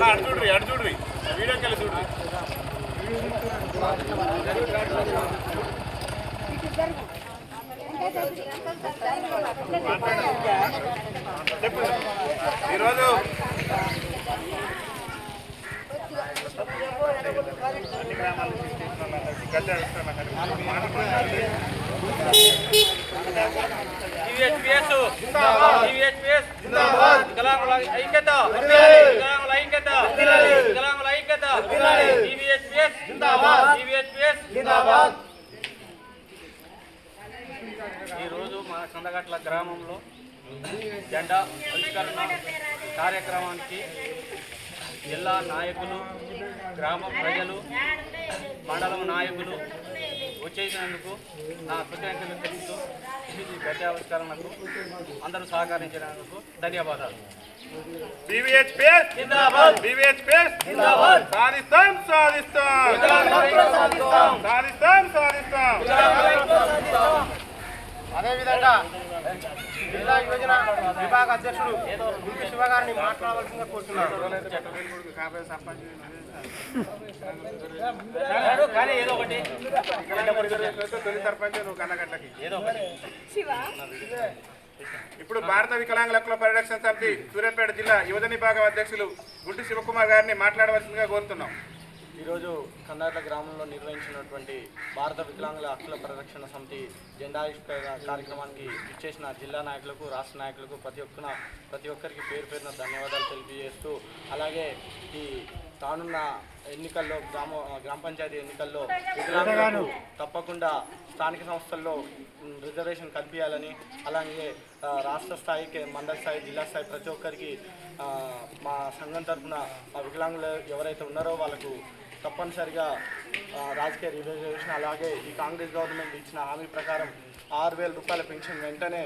అటు చూడ్రి వీడియోకి వెళ్ళి చూడ్రి. చెప్పు ఈరోజు ఈరోజు మన కందగట్ల గ్రామంలో జెండా ఆవిష్కరణ కార్యక్రమానికి జిల్లా నాయకులు, గ్రామ ప్రజలు, మండలం నాయకులు వచ్చేసినందుకు నా కృతజ్ఞతలు తెలుపుతూ ఈ గద్దె ఆవిష్కరణకు అందరూ సహకరించినందుకు ధన్యవాదాలు. అదేవిధంగా జిల్లా యువజన విభాగ అధ్యక్షుడు గుంటి శివ గారిని మాట్లాడవలసిందిగా కోరుతున్నారు. ఇప్పుడు భారత వికలాంగుల హక్కుల పరిరక్షణ సమితి సూర్యాపేట జిల్లా యువజన విభాగం అధ్యక్షులు గుంటి శివకుమార్ గారిని మాట్లాడవలసిందిగా కోరుతున్నాం. ఈరోజు కందాట్ల గ్రామంలో నిర్వహించినటువంటి భారత వికలాంగుల హక్కుల పరిరక్షణ సమితి జెండా ఆవిష్కరణ కార్యక్రమానికి ఇచ్చేసిన జిల్లా నాయకులకు, రాష్ట్ర నాయకులకు ప్రతి ఒక్కరికి పేరు పేరున ధన్యవాదాలు తెలియజేస్తూ, అలాగే ఈ రానున్న ఎన్నికల్లో గ్రామ పంచాయతీ ఎన్నికల్లో వికలాంగులకు తప్పకుండా స్థానిక సంస్థల్లో రిజర్వేషన్ కల్పించాలని, అలాగే రాష్ట్ర స్థాయికి, మండల స్థాయి, జిల్లా స్థాయి ప్రతి ఒక్కరికి మా సంఘం తరఫున వికలాంగులు ఎవరైతే ఉన్నారో వాళ్ళకు తప్పనిసరిగా రాజకీయ రిజర్వేషన్, అలాగే ఈ కాంగ్రెస్ గవర్నమెంట్ ఇచ్చిన హామీ ప్రకారం 6,000 రూపాయల పెన్షన్ వెంటనే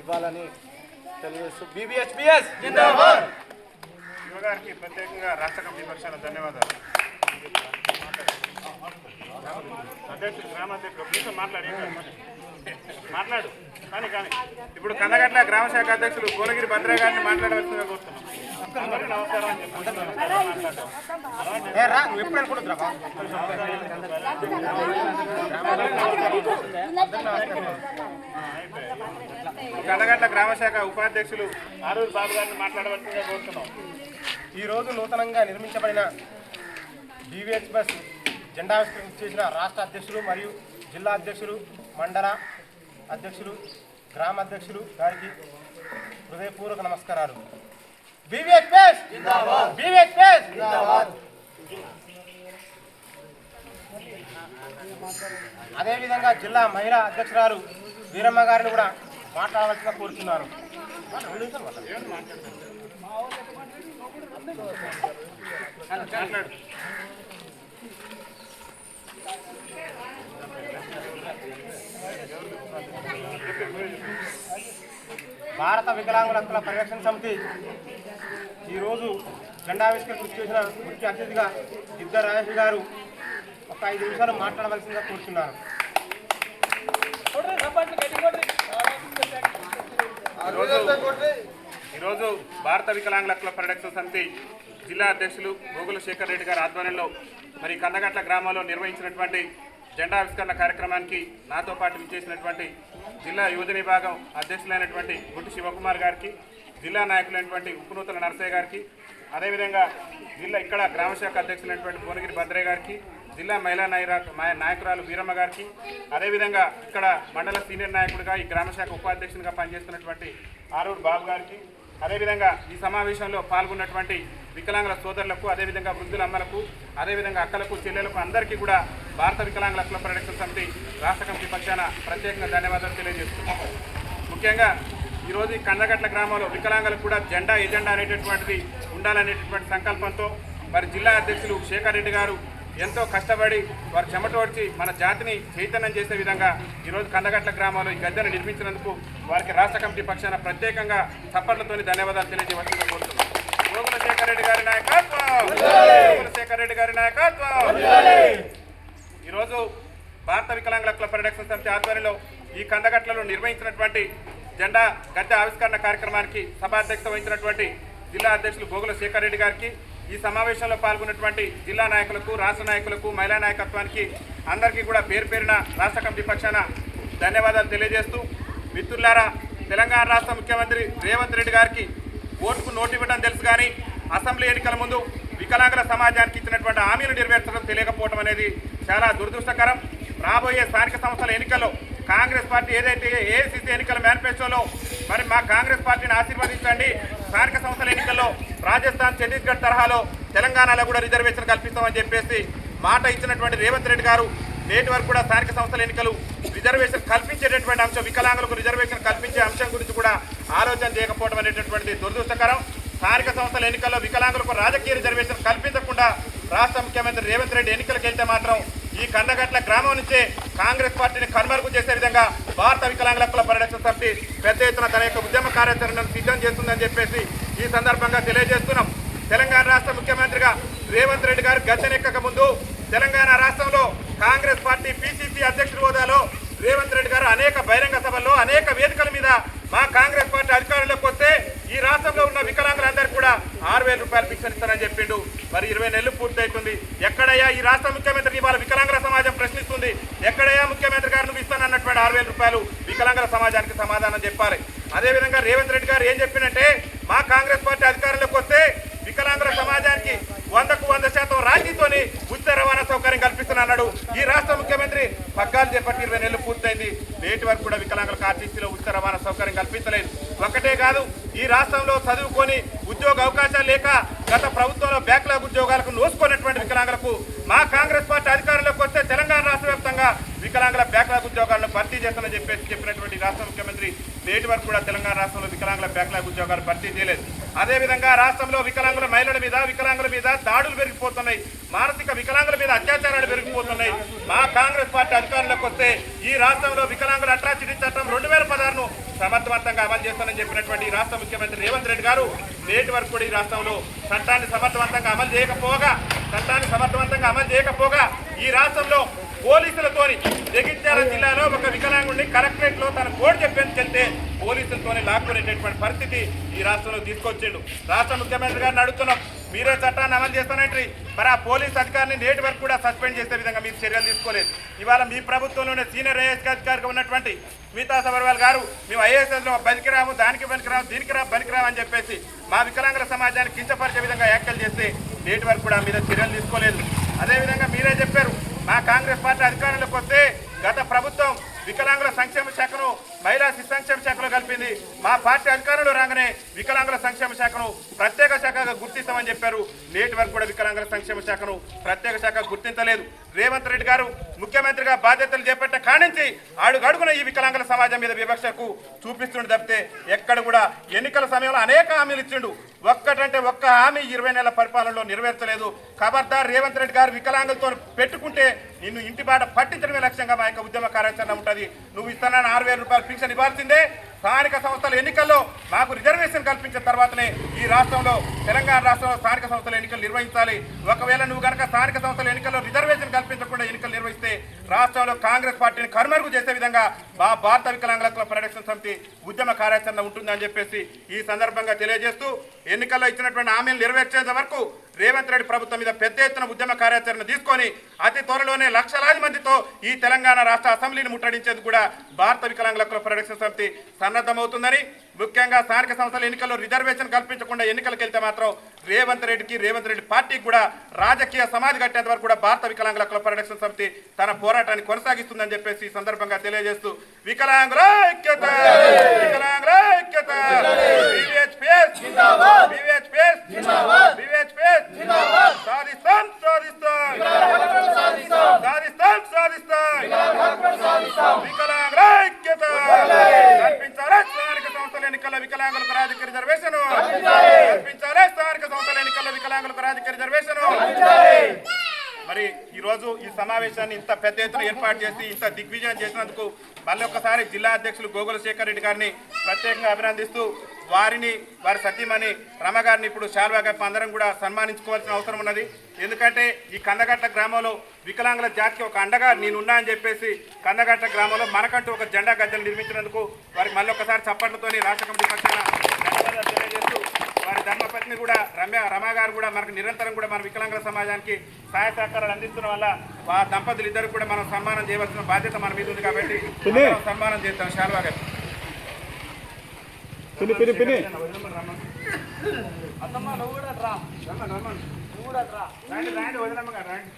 ఇవ్వాలని తెలియజేస్తూ బీబీహెచ్పీఎస్ జిందాబాద్. శివగారికి ప్రత్యేకంగా రాష్ట్ర కమిటీ పక్షాన ధన్యవాదాలు. అధ్యక్షుడు, గ్రామాధ్యక్షుడు మాట్లాడు కానీ ఇప్పుడు కందగట్ల గ్రామ శాఖ అధ్యక్షులు కోనగిరి భద్రయ్య గారిని మాట్లాడవలసిందిగా కోరుతున్నాం. నమస్కారం అని కందగట్ల గ్రామ శాఖ ఉపాధ్యక్షులు ఆరూరు బాబు గారిని మాట్లాడవలసిందిగా కోరుతున్నాం. ఈరోజు నూతనంగా నిర్మించబడిన బీవీహెచ్ బస్ జెండా ఆవిష్కరణ చేసిన రాష్ట్ర అధ్యక్షులు మరియు జిల్లా అధ్యక్షులు, మండల అధ్యక్షులు, గ్రామ అధ్యక్షులు గారికి హృదయపూర్వక నమస్కారాలు. అదేవిధంగా జిల్లా మహిళా అధ్యక్షురాలు వీరమ్మ గారిని కూడా మాట్లాడవలసిగా కోరుతున్నారు. భారత వికలాంగుల హక్కుల పరిరక్షణ సమితి ఈరోజు జెండావిష్కరణ చేసిన ముఖ్య అతిథిగా గిద్ద రాజేష్ గారు ఒక 5 నిమిషాలు మాట్లాడవలసిందిగా కోరుతున్నారు. ఈరోజు భారత వికలాంగుల హక్కుల పరిరక్షణ సమితి జిల్లా అధ్యక్షులు గోగుల శేఖర్ రెడ్డి గారి ఆధ్వర్యంలో మరి కందగట్ల గ్రామంలో నిర్వహించినటువంటి జెండా ఆవిష్కరణ కార్యక్రమానికి నాతో పాటు విచ్చేసినటువంటి జిల్లా యువజన విభాగం అధ్యక్షులైనటువంటి గుంటి శివకుమార్ గారికి, జిల్లా నాయకులైనటువంటి ఉప్పునూతల నరసయ్య గారికి, అదేవిధంగా జిల్లా ఇక్కడ గ్రామశాఖ అధ్యక్షులైనటువంటి కోనగిరి భద్రయ్య గారికి, జిల్లా మహిళా నాయకురాలు వీరమ్మ గారికి, అదేవిధంగా ఇక్కడ మండల సీనియర్ నాయకుడిగా ఈ గ్రామశాఖ ఉపాధ్యక్షునిగా పనిచేస్తున్నటువంటి ఆరూరు బాబు గారికి, అదేవిధంగా ఈ సమావేశంలో పాల్గొన్నటువంటి వికలాంగుల సోదరులకు, అదేవిధంగా వృద్ధుల అమ్మలకు, అదేవిధంగా అక్కలకు, చెల్లెలకు అందరికీ కూడా భారత వికలాంగుల హక్కుల పరిరక్షణ సమితి రాష్ట్ర కమిటీ పక్షాన ప్రత్యేకంగా ధన్యవాదాలు తెలియజేస్తున్నాం. ముఖ్యంగా ఈరోజు ఈ కందగట్ల గ్రామంలో వికలాంగులకు కూడా ఎజెండా అనేటటువంటిది ఉండాలనేటటువంటి సంకల్పంతో మరి జిల్లా అధ్యక్షులు శేఖర్ రెడ్డి గారు ఎంతో కష్టపడి వారు చెమటోడ్చి మన జాతిని చైతన్యం చేసే విధంగా ఈరోజు కందగట్ల గ్రామంలో ఈ గద్దెను నిర్మించినందుకు వారికి రాష్ట్ర కమిటీ పక్షాన ప్రత్యేకంగా చప్పట్లతోని ధన్యవాదాలు తెలియజేయవలసిందిగా కోరుతున్నాం. గోగుల శేఖర్ రెడ్డి గారి నాయకత్వం. ఈరోజు భారత వికలాంగుల హక్కుల పరిరక్షణ సమితి ఆధ్వర్యంలో ఈ కందగట్లలో నిర్వహించినటువంటి జెండా గద్దె ఆవిష్కరణ కార్యక్రమానికి సభాధ్యక్షత వహించినటువంటి జిల్లా అధ్యక్షులు గోగుల శేఖర్ రెడ్డి గారికి, ఈ సమావేశంలో పాల్గొన్నటువంటి జిల్లా నాయకులకు, రాష్ట్ర నాయకులకు, మహిళా నాయకత్వానికి అందరికీ కూడా పేరు పేరున రాష్ట్ర కమిటీ పక్షాన ధన్యవాదాలు తెలియజేస్తూ, మిత్రులారా, తెలంగాణ రాష్ట్ర ముఖ్యమంత్రి రేవంత్ రెడ్డి గారికి ఓటుకు నోటు ఇవ్వడం తెలుసు కానీ అసెంబ్లీ ఎన్నికల ముందు వికలాంగుల సమాజానికి ఇచ్చినటువంటి హామీలు నెరవేర్చడం తెలియకపోవడం అనేది చాలా దురదృష్టకరం. రాబోయే స్థానిక సంస్థల ఎన్నికల్లో కాంగ్రెస్ పార్టీ ఏదైతే ఏఐసీసీ ఎన్నికల మేనిఫెస్టోలో మరి మా కాంగ్రెస్ పార్టీని ఆశీర్వదించండి, స్థానిక సంస్థల ఎన్నికల్లో రాజస్థాన్, ఛత్తీస్గఢ్ తరహాలో తెలంగాణలో కూడా రిజర్వేషన్ కల్పిస్తామని చెప్పేసి మాట ఇచ్చినటువంటి రేవంత్ రెడ్డి గారు నేటి వరకు కూడా స్థానిక సంస్థల ఎన్నికలు రిజర్వేషన్ కల్పించేటటువంటి అంశం, వికలాంగులకు రిజర్వేషన్ కల్పించే అంశం గురించి కూడా ఆలోచన చేయకపోవడం అనేటటువంటిది దురదృష్టకరం. స్థానిక సంస్థల ఎన్నికల్లో వికలాంగులకు రాజకీయ రిజర్వేషన్ కల్పించకుండా రాష్ట్ర ముఖ్యమంత్రి రేవంత్ రెడ్డి ఎన్నికలకు వెళ్తే మాత్రం ఈ కందగట్ల గ్రామం నుంచే కాంగ్రెస్ పార్టీని కనుమరుగు చేసే విధంగా భారత వికలాంగుల హక్కుల పరిరక్షణ సమితి పెద్ద ఎత్తున తన యొక్క ఉద్యమ కార్యాచరణను సిద్ధం చేస్తుందని చెప్పేసి ఈ సందర్భంగా తెలియజేస్తున్నాం. తెలంగాణ రాష్ట్ర ముఖ్యమంత్రిగా రేవంత్ రెడ్డి గారు గద్దెనెక్కక ముందు తెలంగాణ రాష్ట్రంలో కాంగ్రెస్ పార్టీ పిసిసి అధ్యక్షుడి హోదాలో రేవంత్ రెడ్డి గారు అనేక బహిరంగ సభల్లో, అనేక వేదికల మీద మా కాంగ్రెస్ పార్టీ అధికారంలోకి వస్తే ఈ రాష్ట్రంలో ఉన్న వికలాంగులందరికీ కూడా 6,000 రూపాయలు పింఛన్ ఇస్తానని చెప్పిండు. మరి 20 నెలలు పూర్తవుతుంది. ఎక్కడయ్యా ఈ రాష్ట్ర ముఖ్యమంత్రి ఇవాళ వికలాంగుల సమాజం ప్రశ్నిస్తుంది, ఎక్కడయ్యా ముఖ్యమంత్రి గారు నువ్వు ఇస్తానన్నటువంటి 6,000 రూపాయలు వికలాంగుల సమాజానికి సమాధానం చెప్పాలి. అదేవిధంగా రేవంత్ రెడ్డి గారు ఏం చెప్పినట్టే మా కాంగ్రెస్ పార్టీ అధికారంలోకి వస్తే వికలాంగుల సమాజానికి 100% రాయితీతోని ఉచిత రవాణా సౌకర్యం కల్పిస్తున్నాడు. ఈ రాష్ట్ర ముఖ్యమంత్రి పగ్గాలు చేపట్టి 20 నెలలు పూర్తయింది. నేటి వరకు కూడా వికలాంగులకు ఆర్టీసీలో ఉచిత రవాణా సౌకర్యం కల్పించలేదు. ఒకటే కాదు, ఈ రాష్ట్రంలో చదువుకొని ఉద్యోగ అవకాశాలు లేక గత ప్రభుత్వంలో బ్యాక్లాగ్ ఉద్యోగాలకు నోసుకున్నటువంటి వికలాంగులకు మా కాంగ్రెస్ పార్టీ అధికారంలోకి వస్తే తెలంగాణ రాష్ట్ర వ్యాప్తంగా వికలాంగుల బ్యాక్లాగ్ ఉద్యోగాలను భర్తీ చేస్తానని చెప్పినటువంటి రాష్ట్ర ముఖ్యమంత్రి నేటి వరకు కూడా తెలంగాణ రాష్ట్రంలో వికలాంగుల బ్యాక్లాగ్ ఉద్యోగాలు భర్తీ చేయలేదు. అదేవిధంగా రాష్ట్రంలో వికలాంగుల మహిళల మీద, వికలాంగుల మీద దాడులు పెరిగిపోతున్నాయి, మానసిక వికలాంగుల మీద అత్యాచారాలు పెరిగిపోతున్నాయి. మా కాంగ్రెస్ పార్టీ అధికారంలోకి వస్తే ఈ రాష్ట్రంలో వికలాంగుల అట్రాసిటీ చట్టం 2016ను సమర్థవంతంగా అమలు చేస్తానని చెప్పినటువంటి రాష్ట్ర ముఖ్యమంత్రి రేవంత్ రెడ్డి గారు నేటి వరకు కూడా ఈ రాష్ట్రంలో చట్టాన్ని సమర్థవంతంగా అమలు చేయకపోగా ఈ రాష్ట్రంలో పోలీసులతోని జగిత్యాల జిల్లాలో ఒక వికలాంగుడిని కలెక్టరేట్ లో తన కోడ్ చెప్పేందుకెళ్తే పోలీసులతోనే లాక్కునేటటువంటి పరిస్థితి ఈ రాష్ట్రంలో తీసుకొచ్చిండు. రాష్ట్ర ముఖ్యమంత్రి గారిని అడుగుతున్నాం, మీరే చట్టాన్ని అమలు చేస్తానంటే మరి ఆ పోలీస్ అధికారిని నేటి వరకు కూడా సస్పెండ్ చేసే విధంగా మీరు చర్యలు తీసుకోలేదు. ఇవాళ మీ ప్రభుత్వంలోనే సీనియర్ ఐఏఎస్ అధికారిగా ఉన్నటువంటి స్మితా సబర్వాల్ గారు మేము ఐఏఎస్లో పనికిరాము, దానికి పనికిరాము, దీనికి పనికిరాము అని చెప్పేసి మా వికలాంగుల సమాజాన్ని కించపరిచే విధంగా వ్యాఖ్యలు చేస్తే నేటి వరకు కూడా మీద చర్యలు తీసుకోలేదు. అదేవిధంగా మీరే చెప్పారు మా కాంగ్రెస్ పార్టీ అధికారంలోకి వస్తే గత ప్రభుత్వం వికలాంగుల సంక్షేమ శాఖను మహిళా శిశు సంక్షేమ శాఖలో కలిపింది. మా పార్టీ అధికారంలో రాగానే వికలాంగుల సంక్షేమ శాఖను ప్రత్యేక శాఖగా గుర్తిస్తామని చెప్పారు. నేటి వరకు కూడా వికలాంగుల సంక్షేమ శాఖను ప్రత్యేక శాఖ గుర్తించలేదు. రేవంత్ రెడ్డి గారు ముఖ్యమంత్రిగా బాధ్యతలు చేపట్టే కానించి అడుగడుగున ఈ వికలాంగుల సమాజం మీద వివక్షకు చూపిస్తుండే తప్పితే ఎక్కడ కూడా ఎన్నికల సమయంలో అనేక హామీలు ఇచ్చిండు, ఒక్కటంటే ఒక్క హామీ 20 నెలల పరిపాలనలో నెరవేర్చలేదు. ఖబర్దార్ రేవంత్ రెడ్డి గారు వికలాంగులతో పెట్టుకుంటే నిన్ను ఇంటి బాట పట్టించడమే లక్ష్యంగా మా యొక్క ఉద్యమ కార్యాచరణ ఉంటుంది. నువ్వు ఇస్తానని 6,000 రూపాయలు పింఛన్ ఇవ్వాల్సిందే. స్థానిక సంస్థల ఎన్నికల్లో మాకు రిజర్వేషన్ కల్పించిన తర్వాతనే ఈ రాష్ట్రంలో తెలంగాణ రాష్ట్రంలో స్థానిక సంస్థల ఎన్నికలు నిర్వహించాలి. ఒకవేళ నువ్వు కనుక స్థానిక సంస్థల ఎన్నికల్లో రిజర్వేషన్ కల్పించకుండా ఎన్నికలు నిర్వహిస్తే రాష్ట్రంలో కాంగ్రెస్ పార్టీని కనుమరుగు చేసే విధంగా మా భారత వికలాంగుల హక్కుల పరిరక్షణ సమితి ఉద్యమ కార్యాచరణ ఉంటుందని చెప్పేసి ఈ సందర్భంగా తెలియజేస్తూ ఎన్నికల్లో ఇచ్చినటువంటి హామీలు నెరవేర్చేంత వరకు రేవంత్ రెడ్డి ప్రభుత్వం మీద పెద్ద ఎత్తున ఉద్యమ కార్యాచరణ తీసుకొని అతి త్వరలోనే లక్షలాది మందితో ఈ తెలంగాణ రాష్ట్ర అసెంబ్లీని ముట్టడించేందుకు కూడా భారత వికలాంగుల హక్కుల పరిరక్షణ సమితి సన్నద్ధమవుతుందని, ముఖ్యంగా స్థానిక సంస్థల ఎన్నికల్లో రిజర్వేషన్ కల్పించకుండా ఎన్నికలకు వెళ్తే మాత్రం రేవంత్ రెడ్డి పార్టీకి కూడా రాజకీయ సమాధి కట్టేంత వరకు కూడా భారత వికలాంగుల హక్కుల పరిరక్షణ సమితి తన పోరాటాన్ని కొనసాగిస్తుందని చెప్పేసి ఈ సందర్భంగా తెలియజేస్తూ వికలాంగుల ఐక్యత, వికలాంగుల ఐక్యత, సాధిస్తాం సాధిస్తాం సాధిస్తాం సాధిస్తాం వికలాంగుల ఐక్యత కల్పించాలి. స్థానిక సంస్థల ఎన్నికల్లో వికలాంగులకు రాజకీయ రిజర్వేషన్ కల్పించాలి. స్థానిక సంస్థల ఎన్నికల్లో వికలాంగులకు రాజకీయ రిజర్వేషన్ మరి ఈరోజు ఈ సమావేశాన్ని ఇంత పెద్ద ఎత్తున ఏర్పాటు చేసి ఇంత దిగ్విజయం చేసినందుకు మళ్ళీ ఒక్కసారి జిల్లా అధ్యక్షులు గోగుల శేఖర్ రెడ్డి గారిని ప్రత్యేకంగా అభినందిస్తూ వారిని వారి సతీమణి రమ గారిని ఇప్పుడు శాల్వాగా అందరం కూడా సన్మానించుకోవాల్సిన అవసరం ఉన్నది. ఎందుకంటే ఈ కందగట్ట గ్రామంలో వికలాంగుల జాతికి ఒక అండగా నేనున్నా అని చెప్పేసి కందగట్ట గ్రామంలో మనకంటూ ఒక జెండా గద్దెలు నిర్మించినందుకు వారికి మళ్ళీ ఒకసారి చప్పట్లతోని రాష్ట్ర కమిటీ పక్షాన ధన్యవాదాలు తెలియజేస్తూ వారి ధర్మపత్ని కూడా రమ గారు కూడా మనకు నిరంతరం కూడా మన వికలాంగుల సమాజానికి సహాయ సహకారాలు అందిస్తున్న వల్ల ఆ దంపతులు ఇద్దరు కూడా మనం సన్మానం చేయవలసిన బాధ్యత మన మీద ఉంది కాబట్టి సన్మానం చేద్దాం శాల్వా గారు. అత్తమ్మ నువ్వు కూడా రా, నువ్వు కూడా రా, రాండి రాండి వదిలమ్మ గారు రాండి.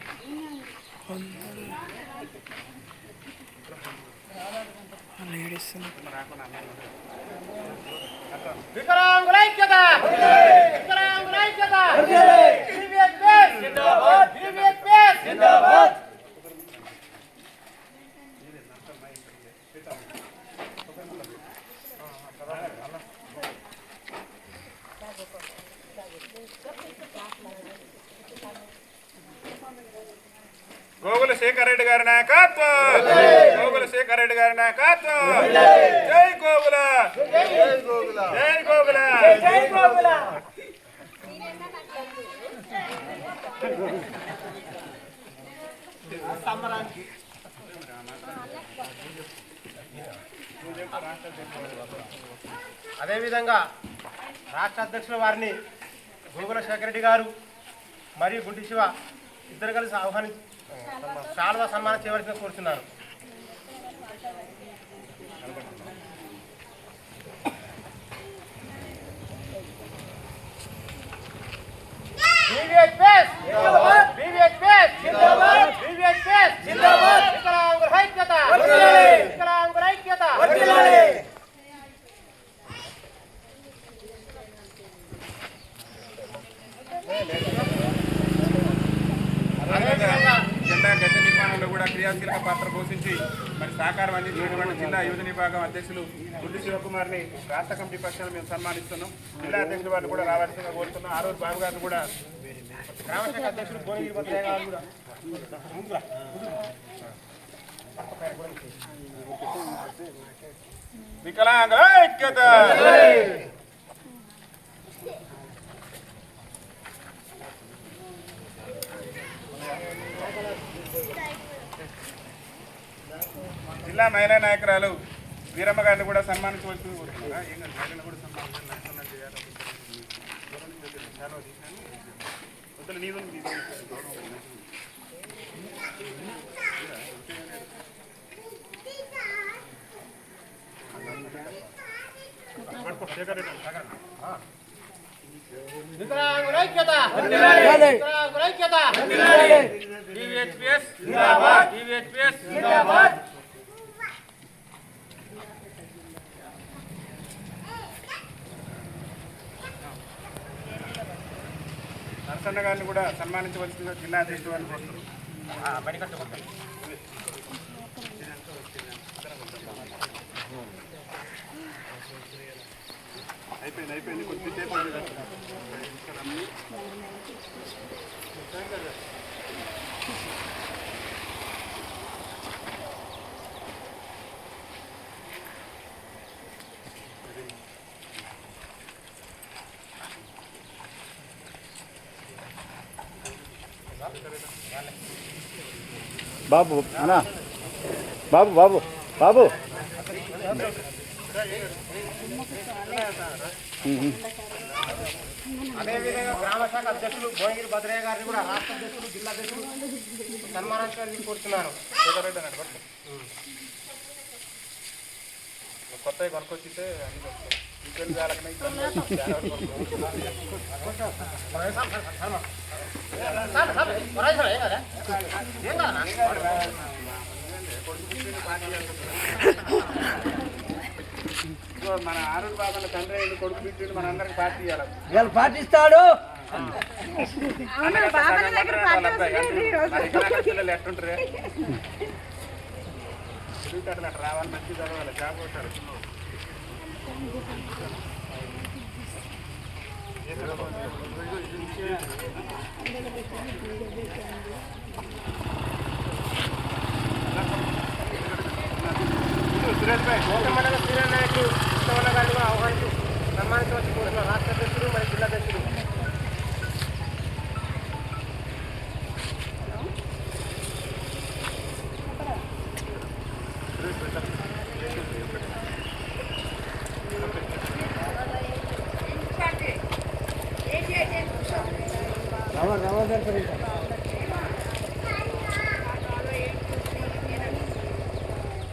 వికలాంగుల ఐక్యత, వికలాంగుల ఐక్యత, జిందాబాద్. గోగుల శేఖర్ రెడ్డి గారి నాయకత్వం, గోగుల శేఖర్ రెడ్డి గారి నాయకత్వం. జై గోగుల, జై గోగుల, జై గోగుల, జై గోగుల. అదేవిధంగా రాష్ట్ర అధ్యక్షుల వారిని గోగుల శేఖర్ రెడ్డి గారు మరియు గుంటి శివ ఇద్దరు కలిసి శాల్వా సన్మానం చేయవలసిన కోరుతున్నాను. వికలాంగుల ఐక్యత, వికలాంగుల ఐక్యత. జెండా గద్దె నిర్మాణంలో కూడా క్రియాశీలక పాత్ర పోషించి మరి సహకారం అందించినటువంటి జిల్లా యువజన విభాగం అధ్యక్షులు గుడ్డి శివకుమార్ని రాష్ట్ర కమిటీ పక్షాన మేము సన్మానిస్తున్నాం. జిల్లా అధ్యక్షుల వారిని కూడా రావాల్సిందిగా కోరుతున్నాం. ఆ రోజు బాబు గారిని కూడా గ్రామశాఖ అధ్యక్షులు భువనగిరి భద్రయ్య గారు కూడా వికలాంగుల ఐక్యత. జిల్లా మహిళా నాయకురాలు వీరమ్మ గారిని కూడా సన్మానించవలసింది కోరుతున్నారా? ఏం కాదు, మహిళను కూడా సన్మానం చేయాలి. వద్దులు నీదు వికలాంగుల ఐక్యత, వికలాంగుల ఐక్యత. టీవీహెచ్పీఎస్ జిందాబాద్, టీవీహెచ్పీఎస్ జిందాబాద్. నరసన్న గారిని కూడా సన్మానించవలసిందిగా జిల్లా అధ్యక్షుడు వారిని కోరుతున్నాం. అయిపోయింది కొద్దిసేపు బాబు అన్నా, బాబు బాబు బాబు అదేవిధంగా గ్రామశాఖ అధ్యక్షులు భువనగిరి భద్రయ్య గారిని కూడా రాష్ట్ర అధ్యక్షులు జిల్లా అధ్యక్షులు సన్మానించాలని కోరుతున్నాను. కొత్తగా కొనుక్కొచ్చితే అన్ని మన ఆరుడు బాబాల తండ్రి కొడుకు బిడ్డ మన అందరికి పార్టీ ఇవ్వాలి, పాటిస్తాడు. పిల్లలు ఎట్టుంటారే తిరుగుతాడు అట్లా రావాలి, మంచి చదవాలి, జాబ్ కొట్టాడు. మండల సీనియర్ నాయకులు కృష్ణవల్ల గారిని ఆహ్వానించి సన్మానించవలసి కోరుతున్న రాష్ట్ర అధ్యక్షుడు మరియు జిల్లా అధ్యక్షుడు. రావాలి సార్